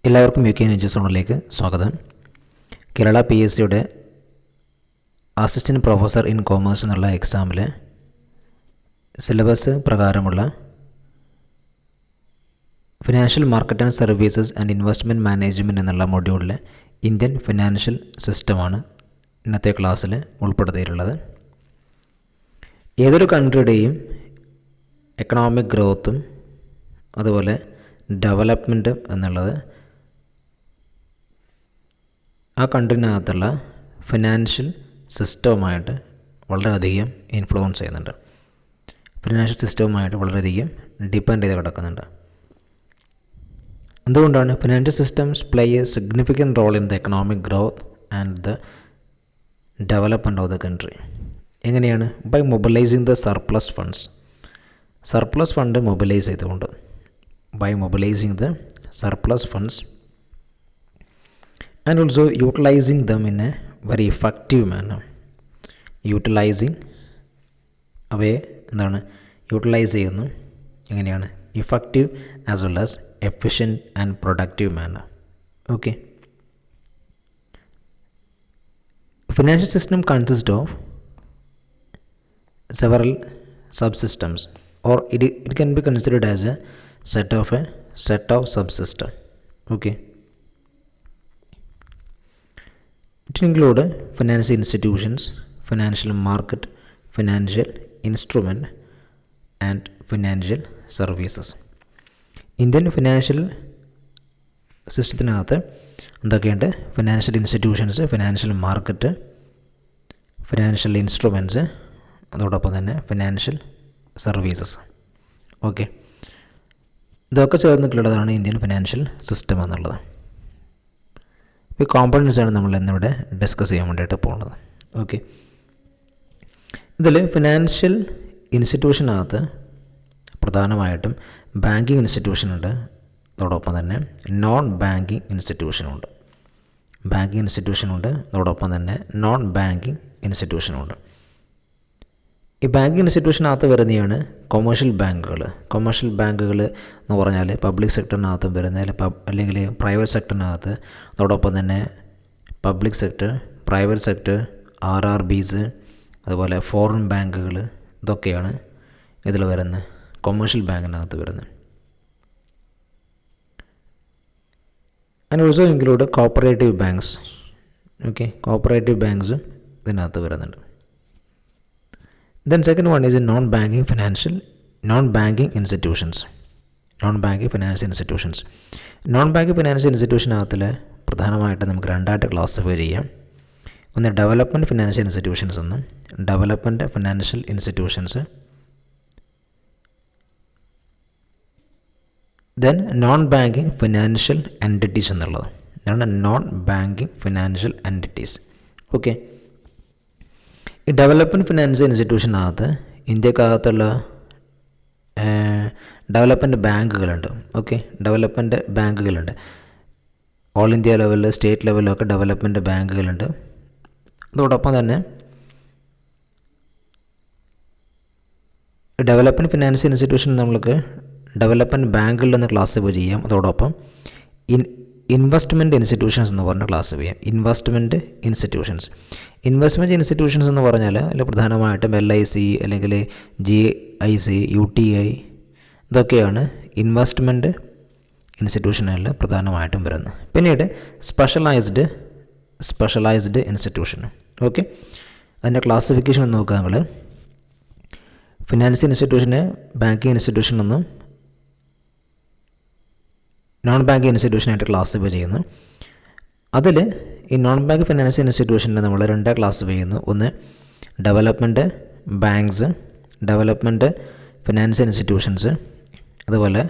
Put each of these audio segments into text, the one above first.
എല്ലാവർക്കും U K energy സോണിലേക്ക് സ്വാഗതം. കേരള PSCയുടെ അസിസ്റ്റൻറ്റ് പ്രൊഫസർ ഇൻ കോമേഴ്സ് എന്നുള്ള എക്സാമിൽ സിലബസ് പ്രകാരമുള്ള financial market and services and investment management എന്നുള്ള മൊഡ്യൂളിലെ ഇന്ത്യൻ ഫിനാൻഷ്യൽ സിസ്റ്റമാണ് ഇന്നത്തെ ക്ലാസ്സിൽ ഉൾപ്പെടുത്തിയിട്ടുള്ളത്. ഏതൊരു കൺട്രിയുടെയും എക്കണോമിക് ഗ്രോത്തും അതുപോലെ ഡെവലപ്മെൻറ്റും എന്നുള്ളത് ആ കൺട്രിനകത്തുള്ള ഫിനാൻഷ്യൽ സിസ്റ്റവുമായിട്ട് വളരെയധികം ഇൻഫ്ലുവൻസ് ചെയ്യുന്നുണ്ട്. ഫിനാൻഷ്യൽ സിസ്റ്റവുമായിട്ട് വളരെയധികം ഡിപ്പെൻഡ് ചെയ്ത് കിടക്കുന്നുണ്ട്. എന്തുകൊണ്ടാണ് financial systems play a significant role in the economic growth and the development of the country? എങ്ങനെയാണ്? By mobilising the surplus fund mobilise ചെയ്തുകൊണ്ട്, by mobilising the surplus funds and also utilizing them in a very effective manner. Utilising അവയെ utilise ചെയ്യുന്നു എങ്ങനെയാണ്? Effective as well as efficient and productive manner. Okay, financial system consist of several subsystems, or it can be considered as a set of subsystem. Okay, it include financial institutions, financial market, financial instrument and financial services. Indian financial സിസ്റ്റത്തിനകത്ത് എന്തൊക്കെയുണ്ട്? Financial institutions, financial market, financial instruments, അതോടൊപ്പം തന്നെ financial services. Okay, ഇതൊക്കെ ചേർന്നിട്ടുള്ളതാണ് Indian financial system എന്നുള്ളത്. ഈ കോമ്പണൻസാണ് നമ്മൾ ഇന്നിവിടെ discuss ചെയ്യാൻ വേണ്ടിയിട്ട് പോകുന്നത്. ഓക്കെ, ഇതിൽ ഫിനാൻഷ്യൽ ഇൻസ്റ്റിറ്റ്യൂഷനകത്ത് പ്രധാനമായിട്ടും ബാങ്കിങ് ഇൻസ്റ്റിറ്റ്യൂഷനുണ്ട്, അതോടൊപ്പം തന്നെ നോൺ ബാങ്കിങ് ഇൻസ്റ്റിറ്റ്യൂഷനുണ്ട്. ബാങ്കിങ് ഇൻസ്റ്റിറ്റ്യൂഷനുണ്ട്, അതോടൊപ്പം തന്നെ നോൺ ബാങ്കിങ് ഇൻസ്റ്റിറ്റ്യൂഷനുണ്ട്. ഈ ബാങ്കിങ് ഇൻസ്റ്റിറ്റ്യൂഷനകത്ത് വരുന്നതാണ് കൊമേഴ്ഷ്യൽ ബാങ്കുകൾ. കൊമേഴ്ഷ്യൽ ബാങ്കുകൾ എന്ന് പറഞ്ഞാൽ പബ്ലിക് സെക്ടറിനകത്തും വരുന്ന, അല്ലെങ്കിൽ പ്രൈവറ്റ് സെക്ടറിനകത്ത്, അതോടൊപ്പം തന്നെ public sector, private sector, RRBs, അതുപോലെ ഫോറിൻ ബാങ്കുകൾ, ഇതൊക്കെയാണ് ഇതിൽ വരുന്നത്, കൊമേഴ്ഷ്യൽ ബാങ്കിനകത്ത് വരുന്നത്. And also include cooperative banks. Okay, cooperative banks ഇതിനകത്ത് വരുന്നുണ്ട്. Then second one is in non-banking financial institutions. Non-banking financial institutions. Non-banking financial institution പ്രധാനമായിട്ട് നമുക്ക് രണ്ടായിട്ട് ക്ലാസിഫൈ ചെയ്യാം. ഒന്ന് ഡെവലപ്മെൻറ്റ് ഫിനാൻഷ്യൽ ഇൻസ്റ്റിറ്റ്യൂഷൻസ് എന്നും development financial institutions. Then non banking financial entities എന്നുള്ളത്. ഇതാണ് non banking financial entities. Okay, ഈ development financial ഇൻസ്റ്റിറ്റ്യൂഷനകത്ത് ഇന്ത്യക്കകത്തുള്ള ഡെവലപ്മെൻറ്റ് ബാങ്കുകളുണ്ട്. ഓക്കെ, ഡെവലപ്മെൻറ്റ് ബാങ്കുകളുണ്ട്. ഓൾ ഇന്ത്യ ലെവലിൽ, സ്റ്റേറ്റ് ലെവലിലൊക്കെ ഡെവലപ്മെൻറ്റ് ബാങ്കുകളുണ്ട്. അതോടൊപ്പം തന്നെ ഡെവലപ്മെൻറ്റ് ഫിനാൻഷ്യൽ ഇൻസ്റ്റിറ്റ്യൂഷൻ നമ്മൾക്ക് ഡെവലപ്മെൻറ്റ് ബാങ്കുകളിൽ നിന്ന് ക്ലാസിഫൈ ചെയ്യാം. അതോടൊപ്പം ഇൻവെസ്റ്റ്മെൻറ്റ് ഇൻസ്റ്റിറ്റ്യൂഷൻസ് എന്ന് പറഞ്ഞ് ക്ലാസിഫൈ ചെയ്യാം. ഇൻവെസ്റ്റ്മെൻറ്റ് ഇൻസ്റ്റിറ്റ്യൂഷൻസ് എന്ന് പറഞ്ഞാൽ അതിൽ പ്രധാനമായിട്ടും LIC അല്ലെങ്കിൽ GIC, UTI, ഇതൊക്കെയാണ് ഇൻവെസ്റ്റ്മെൻറ്റ് ഇൻസ്റ്റിറ്റ്യൂഷനുകളിൽ പ്രധാനമായിട്ടും വരുന്നത്. പിന്നീട് സ്പെഷ്യലൈസ്ഡ് ഇൻസ്റ്റിറ്റ്യൂഷൻ. ഓക്കെ, അതിൻ്റെ ക്ലാസിഫിക്കേഷൻ നോക്കുക. നമ്മൾ ഫിനാൻഷ്യൽ ഇൻസ്റ്റിറ്റ്യൂഷനെ ബാങ്കിങ് ഇൻസ്റ്റിറ്റ്യൂഷൻ എന്നും നോൺ ബാങ്കിങ് ഇൻസ്റ്റിറ്റ്യൂഷനായിട്ട് ക്ലാസിഫൈ ചെയ്യുന്നു. അതിൽ ഈ നോൺ ബാങ്ക് ഫിനാൻഷ്യൽ ഇൻസ്റ്റിറ്റ്യൂഷനെ നമ്മൾ രണ്ടാം ക്ലാസിഫൈ ചെയ്യുന്നു. ഒന്ന് development banks, development financial institutions, അതുപോലെ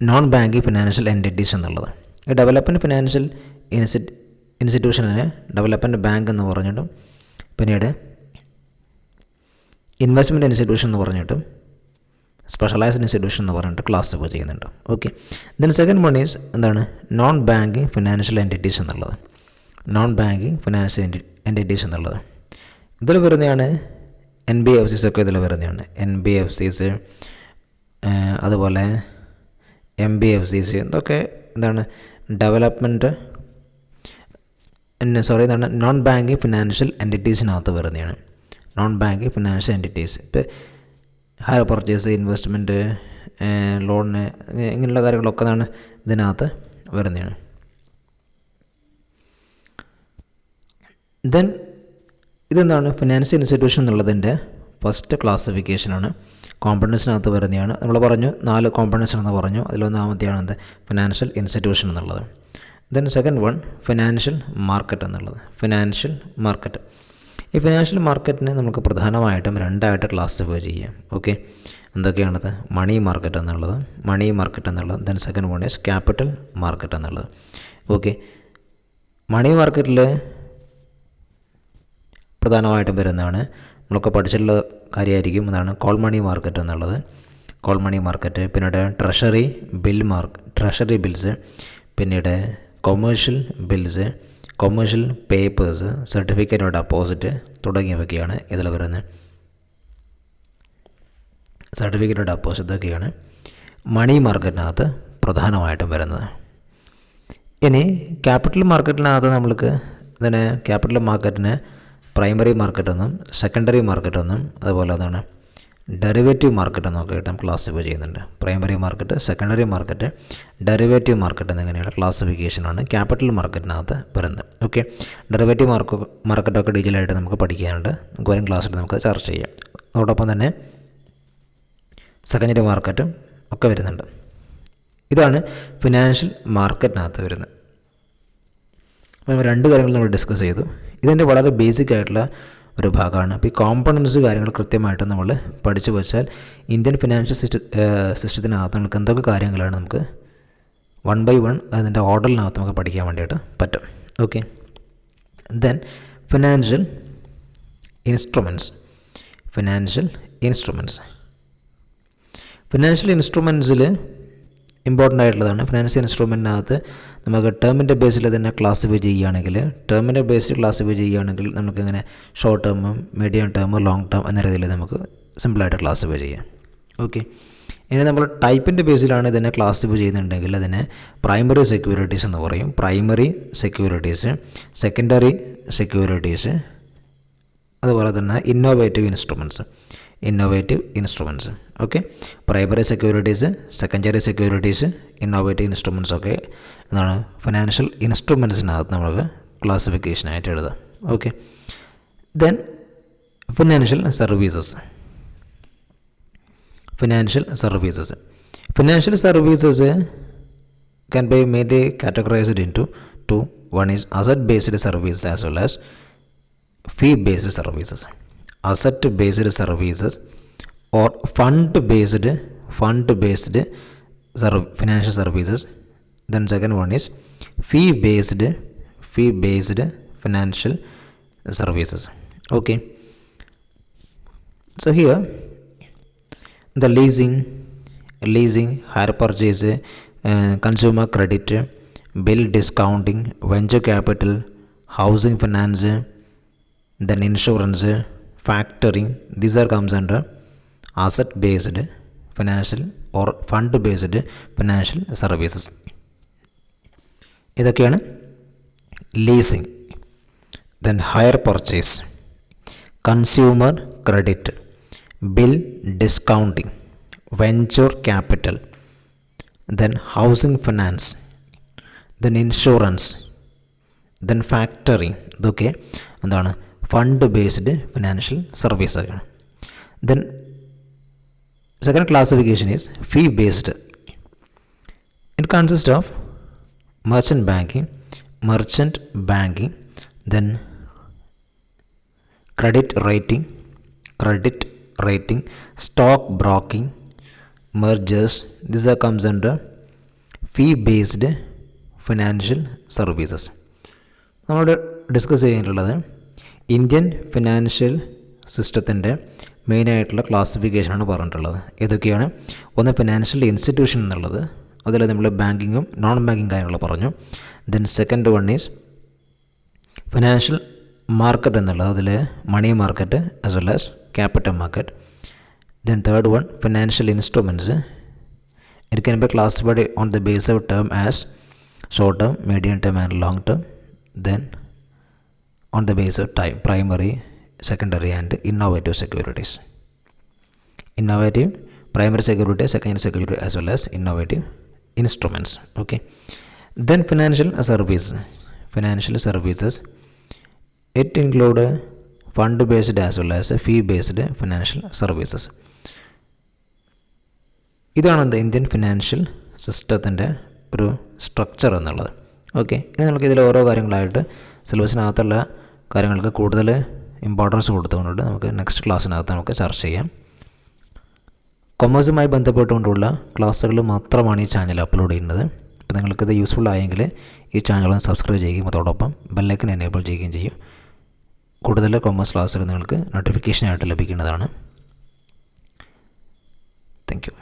നോൺ ബാങ്കിങ് ഫിനാൻഷ്യൽ എൻറ്റിറ്റീസ് എന്നുള്ളത്. ഈ ഡെവലപ്മെൻറ്റ് ഫിനാൻഷ്യൽ ഇൻസ്റ്റിറ്റ്യൂഷനെ ഡെവലപ്മെൻറ്റ് ബാങ്ക് എന്ന് പറഞ്ഞിട്ടും, പിന്നീട് ഇൻവെസ്റ്റ്മെൻറ്റ് ഇൻസ്റ്റിറ്റ്യൂഷൻ എന്ന് പറഞ്ഞിട്ടും, സ്പെഷ്യലൈസ്ഡ് ഇൻസ്റ്റിറ്റ്യൂഷൻ എന്ന് പറഞ്ഞിട്ട് ക്ലാസിഫൈ ചെയ്യുന്നുണ്ട്. Okay, then second one is എന്താണ്? നോൺ ബാങ്കിങ് ഫിനാൻഷ്യൽ എൻറ്റിറ്റീസ് എന്നുള്ളത്. നോൺ ബാങ്കിങ് ഫിനാൻഷ്യൽ എൻറ്റിറ്റീസ് എന്നുള്ളത് ഇതിൽ വരുന്നതാണ് NBFCs ഒക്കെ ഇതിൽ വരുന്നതാണ്. NBFCs, അതുപോലെ MBFCs ഇതൊക്കെ എന്താണ് ഡെവലപ്മെൻറ്റ് എന്താണ് നോൺ ബാങ്കിങ് ഫിനാൻഷ്യൽ എൻറ്റിറ്റീസിനകത്ത് വരുന്നതാണ്. നോൺ ബാങ്കിങ് ഫിനാൻഷ്യൽ എൻറ്റിറ്റീസ് ഇപ്പോൾ ഹയർ പർച്ചേസ്, ഇൻവെസ്റ്റ്മെൻറ്റ്, ലോണ് ഇങ്ങനെയുള്ള കാര്യങ്ങളൊക്കെ എന്താണ് ഇതിനകത്ത് വരുന്നതാണ്. ദെൻ ഇതെന്താണ് ഫിനാൻഷ്യൽ ഇൻസ്റ്റിറ്റ്യൂഷൻ എന്നുള്ളതിൻ്റെ ഫസ്റ്റ് ക്ലാസിഫിക്കേഷനാണ്. കോമ്പണൻസിനകത്ത് വരുന്നതാണ്. നമ്മൾ പറഞ്ഞു 4 കോമ്പണൻസ് എന്ന് പറഞ്ഞു. അതിലൊന്നാമത്തെയാണ് എന്ത് ഫിനാൻഷ്യൽ ഇൻസ്റ്റിറ്റ്യൂഷൻ എന്നുള്ളത്. Then second one financial market എന്നുള്ളത്. ഫിനാൻഷ്യൽ മാർക്കറ്റ്, ഈ ഫിനാൻഷ്യൽ മാർക്കറ്റിനെ നമുക്ക് പ്രധാനമായിട്ടും 2ആയിട്ട് ക്ലാസിഫൈ ചെയ്യാം. ഓക്കെ, എന്തൊക്കെയാണത്? മണി മാർക്കറ്റ് എന്നുള്ളത്, then second one is capital market എന്നുള്ളത്. ഓക്കെ, മണി മാർക്കറ്റിൽ പ്രധാനമായിട്ടും വരുന്നതാണ് നമ്മളൊക്കെ പഠിച്ചിട്ടുള്ള കാര്യമായിരിക്കും. അതാണ് കോൾ മണി മാർക്കറ്റ് എന്നുള്ളത്. കോൾ മണി മാർക്കറ്റ്, പിന്നീട് ട്രഷറി ബിൽസ്, പിന്നീട് commercial bills, commercial papers, certificate of deposit തുടങ്ങിയവയൊക്കെയാണ് ഇതിൽ വരുന്നത്. സർട്ടിഫിക്കറ്റ് ഓഫ് ഡെപ്പോസിറ്റ് ഇതൊക്കെയാണ് മണി മാർക്കറ്റിനകത്ത് പ്രധാനമായിട്ടും വരുന്നത്. ഇനി ക്യാപിറ്റൽ മാർക്കറ്റിനകത്ത് നമ്മൾക്ക് ഇതിനെ ക്യാപിറ്റൽ മാർക്കറ്റിന് പ്രൈമറി മാർക്കറ്റ് എന്നും സെക്കൻഡറി മാർക്കറ്റ് എന്നും അതുപോലെ അതാണ് ഡെറിവേറ്റീവ് മാർക്കറ്റ് എന്നൊക്കെ ആയിട്ട് ക്ലാസിഫൈ ചെയ്യുന്നുണ്ട്. Primary market, secondary market, derivative market എന്നിങ്ങനെയുള്ള ക്ലാസിഫിക്കേഷനാണ് ക്യാപിറ്റൽ മാർക്കറ്റിനകത്ത് വരുന്നത്. ഓക്കെ, ഡെറിവേറ്റീവ് മാർക്കറ്റൊക്കെ ഡീറ്റെയിലായിട്ട് നമുക്ക് പഠിക്കാനുണ്ട്. നമുക്ക് വരും ക്ലാസ്സിൽ നമുക്ക് ചർച്ച ചെയ്യാം. അതോടൊപ്പം തന്നെ സെക്കൻഡറി മാർക്കറ്റും ഒക്കെ വരുന്നുണ്ട്. ഇതാണ് ഫിനാൻഷ്യൽ മാർക്കറ്റിനകത്ത് വരുന്നത്. അപ്പോൾ 2 കാര്യങ്ങൾ നമ്മൾ ഡിസ്കസ് ചെയ്തു. ഇതിൻ്റെ വളരെ ബേസിക് ആയിട്ടുള്ള ഒരു ഭാഗമാണ്. അപ്പോൾ ഈ കോമ്പണൻസ് കാര്യങ്ങൾ കൃത്യമായിട്ട് നമ്മൾ പഠിച്ചു വെച്ചാൽ ഇന്ത്യൻ ഫിനാൻഷ്യൽ സിസ്റ്റത്തിനകത്ത് നമുക്ക് എന്തൊക്കെ കാര്യങ്ങളാണ് നമുക്ക് 1 by 1 അതിൻ്റെ ഓർഡറിനകത്ത് നമുക്ക് പഠിക്കാൻ വേണ്ടിയിട്ട് പറ്റും. ഓക്കെ, ദെൻ ഫിനാൻഷ്യൽ ഇൻസ്ട്രുമെൻറ്റ്സിൽ ഇമ്പോർട്ടൻ്റ് ആയിട്ടുള്ളതാണ്. ഫിനാൻഷ്യൽ ഇൻസ്ട്രുമെൻറ്റിനകത്ത് നമുക്ക് ടേമിൻ്റെ ബേസിൽ തന്നെ ക്ലാസിഫൈ ചെയ്യുകയാണെങ്കിൽ നമുക്കിങ്ങനെ ഷോർട്ട് ടേമും മീഡിയം ടേം, ലോങ് ടേം എന്ന രീതിയിൽ നമുക്ക് സിമ്പിളായിട്ട് ക്ലാസിഫൈ ചെയ്യാം. ഓക്കെ, ഇനി നമ്മൾ ടൈപ്പിൻ്റെ ബേസിലാണ് ഇതിനെ ക്ലാസിഫൈ ചെയ്യുന്നുണ്ടെങ്കിൽ അതിനെ പ്രൈമറി സെക്യൂരിറ്റീസ് എന്ന് പറയും. പ്രൈമറി സെക്യൂരിറ്റീസ്, സെക്കൻഡറി സെക്യൂരിറ്റീസ്, അതുപോലെ തന്നെ innovative instruments. Okay, primary securities, secondary securities, innovative instruments ഒക്കെ എന്താണ് ഫിനാൻഷ്യൽ ഇൻസ്ട്രുമെൻറ്റ്സിനകത്ത് നമുക്ക് ക്ലാസിഫിക്കേഷനായിട്ട് എഴുതാം. Okay, then financial services can be mainly categorized into 2. One is asset-based services as well as fee-based services. Asset-based services or fund-based financial services. Then second one is fee-based financial services. Okay, so here the leasing, hire purchase, consumer credit, bill discounting, venture capital, housing finance, then insurance, factoring, these are comes under asset based financial or fund based financial services. ഇതൊക്കെയാണ് leasing. then hire purchase, consumer credit, bill discounting, venture capital, then housing finance, then insurance, then factoring. ഇതൊക്കെ എന്താണ് fund based financial സർവീസാണ്. Then second classification is fee based. It consist of merchant banking, then credit rating, stock broking, mergers. These are comes under fee based financial services. നമ്മൾ discuss ചെയ്തിട്ടുള്ളത് Indian financial സിസ്റ്റത്തിൻ്റെ മെയിനായിട്ടുള്ള ക്ലാസിഫിക്കേഷനാണ് പറഞ്ഞിട്ടുള്ളത്. ഏതൊക്കെയാണ്? ഒന്ന് financial institution എന്നുള്ളത്, അതിൽ നമ്മൾ ബാങ്കിങ്ങും നോൺ ബാങ്കിങ് കാര്യങ്ങൾ പറഞ്ഞു. Then second one is financial market എന്നുള്ളത്, അതിൽ money market as well as capital market. Then third one financial instruments, It can be classified on the basis of term as short term, medium term and long term. Then on the basis of type, primary, secondary and innovative securities. Innovative, primary security, secondary security as well as innovative instruments. Okay. Then financial services, it include fund based as well as fee based financial services. ഇതാണ് എന്ത് Indian financial സിസ്റ്റത്തിൻ്റെ ഒരു structure എന്നുള്ളത്. Okay, ഇനി നമുക്ക് ഇതിൽ ഓരോ കാര്യങ്ങളായിട്ട് സിലബസിനകത്തുള്ള കാര്യങ്ങൾക്ക് കൂടുതൽ ഇമ്പോർട്ടൻസ് കൊടുത്തുകൊണ്ട് നമുക്ക് നെക്സ്റ്റ് ക്ലാസ്സിനകത്ത് നമുക്ക് ചർച്ച ചെയ്യാം. കൊമേഴ്സുമായി ബന്ധപ്പെട്ടുകൊണ്ടുള്ള ക്ലാസ്സുകൾ മാത്രമാണ് ഈ ചാനൽ അപ്ലോഡ് ചെയ്യുന്നത്. അപ്പോൾ നിങ്ങൾക്കിത് യൂസ്ഫുൾ ആയെങ്കിൽ ഈ ചാനൽ സബ്സ്ക്രൈബ് ചെയ്യുകയും അതോടൊപ്പം ബെല്ലൈക്കൻ എനേബിൾ ചെയ്യുകയും ചെയ്യും. കൂടുതൽ കൊമേഴ്സ് ക്ലാസ്സുകൾ നിങ്ങൾക്ക് നോട്ടിഫിക്കേഷനായിട്ട് ലഭിക്കുന്നതാണ്. Thank you.